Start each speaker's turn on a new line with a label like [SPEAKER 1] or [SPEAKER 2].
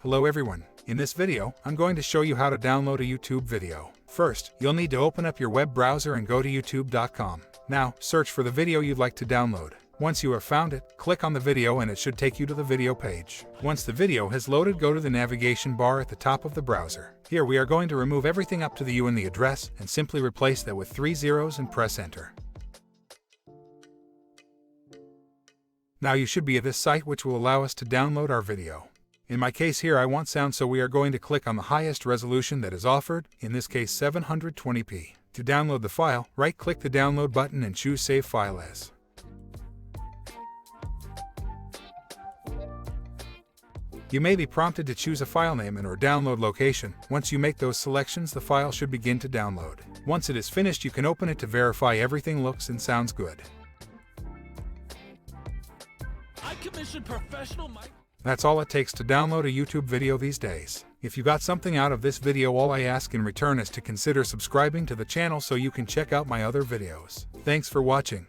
[SPEAKER 1] Hello everyone. In this video, I'm going to show you how to download a YouTube video. First, you'll need to open up your web browser and go to youtube.com. Now, search for the video you'd like to download. Once you have found it, click on the video and it should take you to the video page. Once the video has loaded, go to the navigation bar at the top of the browser. Here we are going to remove everything up to the U in the address and simply replace that with 3 zeros and press enter. Now you should be at this site, which will allow us to download our video. In my case here I want sound, so we are going to click on the highest resolution that is offered, in this case 720p. To download the file, right-click the download button and choose Save File As. You may be prompted to choose a file name and/or download location. Once you make those selections, the file should begin to download. Once it is finished, you can open it to verify everything looks and sounds good.
[SPEAKER 2] I commission professional mic.
[SPEAKER 1] That's all it takes to download a YouTube video these days. If you got something out of this video, all I ask in return is to consider subscribing to the channel so you can check out my other videos. Thanks for watching.